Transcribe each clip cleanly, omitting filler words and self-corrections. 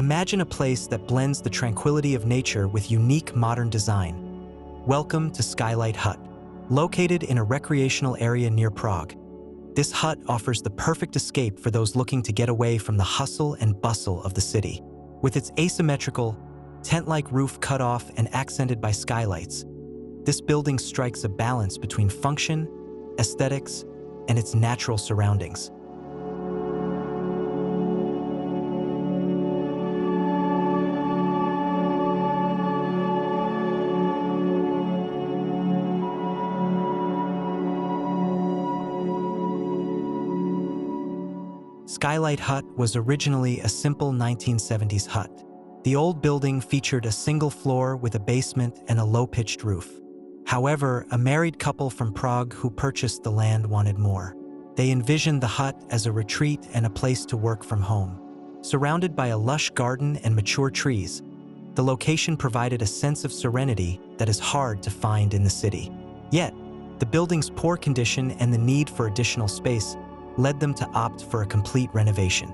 Imagine a place that blends the tranquility of nature with unique modern design. Welcome to Skylight Hut. Located in a recreational area near Prague, this hut offers the perfect escape for those looking to get away from the hustle and bustle of the city. With its asymmetrical, tent-like roof cut off and accented by skylights, this building strikes a balance between function, aesthetics, and its natural surroundings. Skylight Hut was originally a simple 1970s hut. The old building featured a single floor with a basement and a low-pitched roof. However, a married couple from Prague who purchased the land wanted more. They envisioned the hut as a retreat and a place to work from home. Surrounded by a lush garden and mature trees, the location provided a sense of serenity that is hard to find in the city. Yet, the building's poor condition and the need for additional space led them to opt for a complete renovation.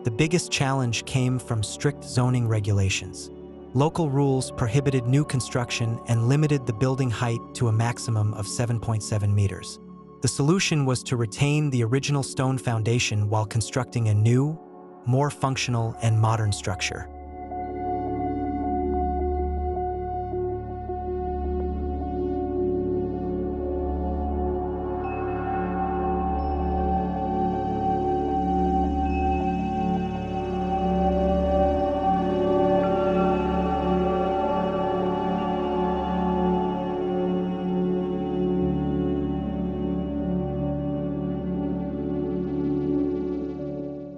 The biggest challenge came from strict zoning regulations. Local rules prohibited new construction and limited the building height to a maximum of 7.7 meters. The solution was to retain the original stone foundation while constructing a new, more functional and modern structure.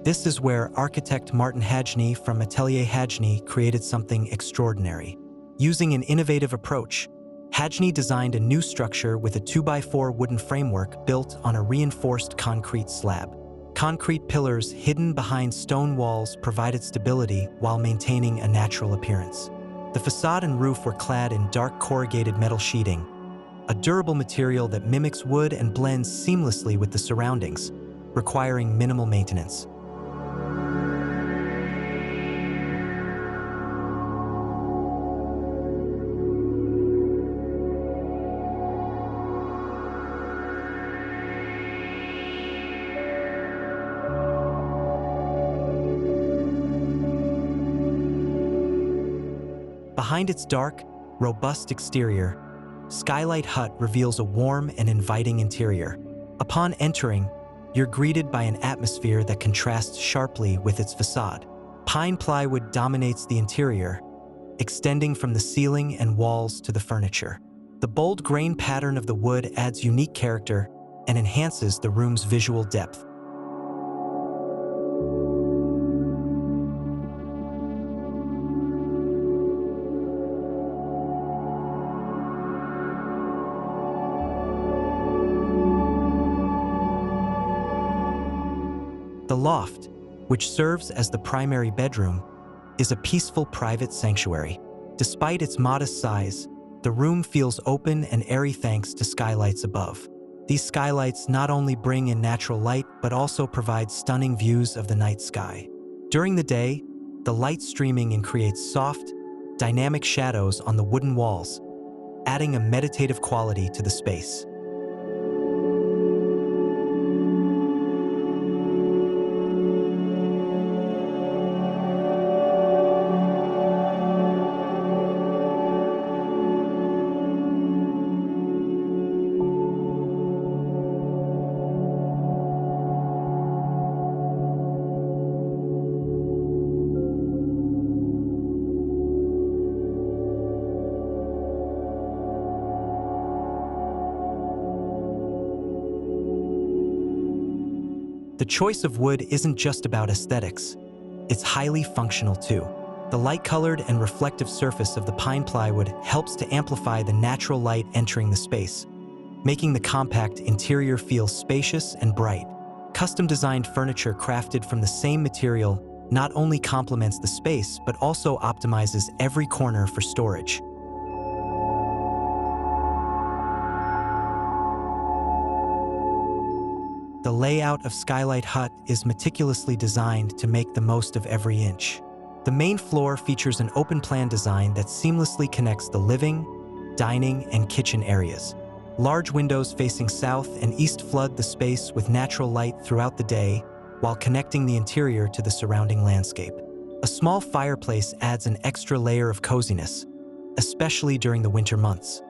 This is where architect Martin Hajný from Atelier Hajný created something extraordinary. Using an innovative approach, Hajný designed a new structure with a 2x4 wooden framework built on a reinforced concrete slab. Concrete pillars hidden behind stone walls provided stability while maintaining a natural appearance. The facade and roof were clad in dark corrugated metal sheeting, a durable material that mimics wood and blends seamlessly with the surroundings, requiring minimal maintenance. Behind its dark, robust exterior, Skylight Hut reveals a warm and inviting interior. Upon entering, you're greeted by an atmosphere that contrasts sharply with its facade. Pine plywood dominates the interior, extending from the ceiling and walls to the furniture. The bold grain pattern of the wood adds unique character and enhances the room's visual depth. The loft, which serves as the primary bedroom, is a peaceful private sanctuary. Despite its modest size, the room feels open and airy thanks to skylights above. These skylights not only bring in natural light but also provide stunning views of the night sky. During the day, the light streaming in creates soft, dynamic shadows on the wooden walls, adding a meditative quality to the space. The choice of wood isn't just about aesthetics. It's highly functional too. The light-colored and reflective surface of the pine plywood helps to amplify the natural light entering the space, making the compact interior feel spacious and bright. Custom-designed furniture crafted from the same material not only complements the space but also optimizes every corner for storage. The layout of Skylight Hut is meticulously designed to make the most of every inch. The main floor features an open-plan design that seamlessly connects the living, dining, and kitchen areas. Large windows facing south and east flood the space with natural light throughout the day, while connecting the interior to the surrounding landscape. A small fireplace adds an extra layer of coziness, especially during the winter months.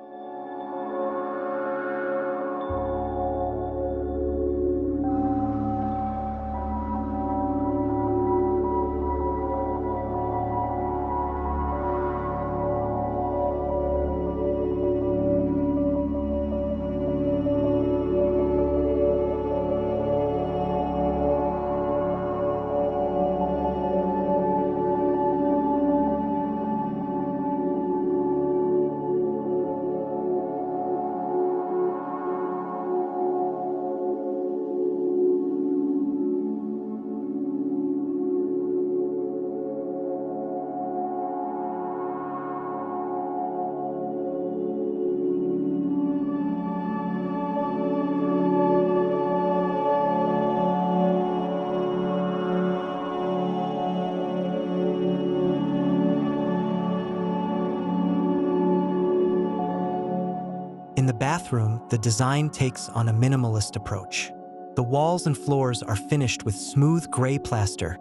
In the bathroom, the design takes on a minimalist approach. The walls and floors are finished with smooth gray plaster,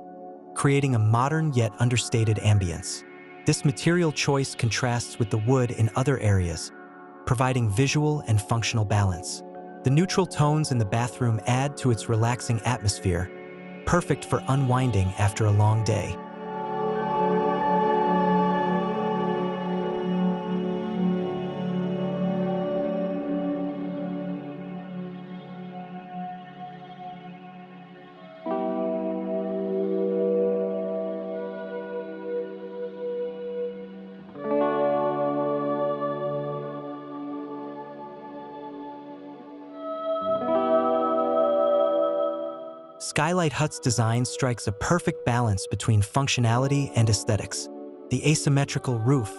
creating a modern yet understated ambience. This material choice contrasts with the wood in other areas, providing visual and functional balance. The neutral tones in the bathroom add to its relaxing atmosphere, perfect for unwinding after a long day. Skylight Hut's design strikes a perfect balance between functionality and aesthetics. The asymmetrical roof,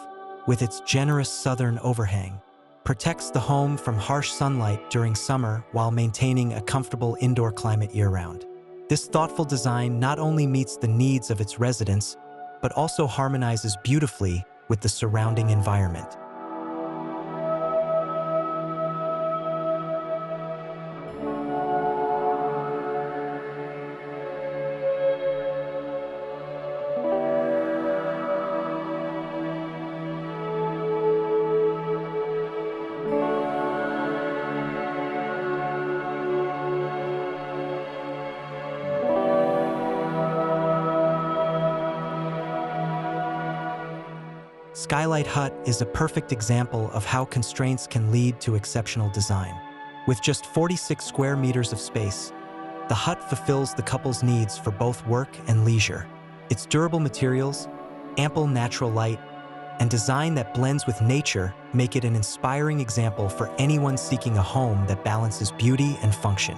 with its generous southern overhang, protects the home from harsh sunlight during summer while maintaining a comfortable indoor climate year-round. This thoughtful design not only meets the needs of its residents, but also harmonizes beautifully with the surrounding environment. Skylight Hut is a perfect example of how constraints can lead to exceptional design. With just 46 square meters of space, the hut fulfills the couple's needs for both work and leisure. Its durable materials, ample natural light, and design that blends with nature make it an inspiring example for anyone seeking a home that balances beauty and function.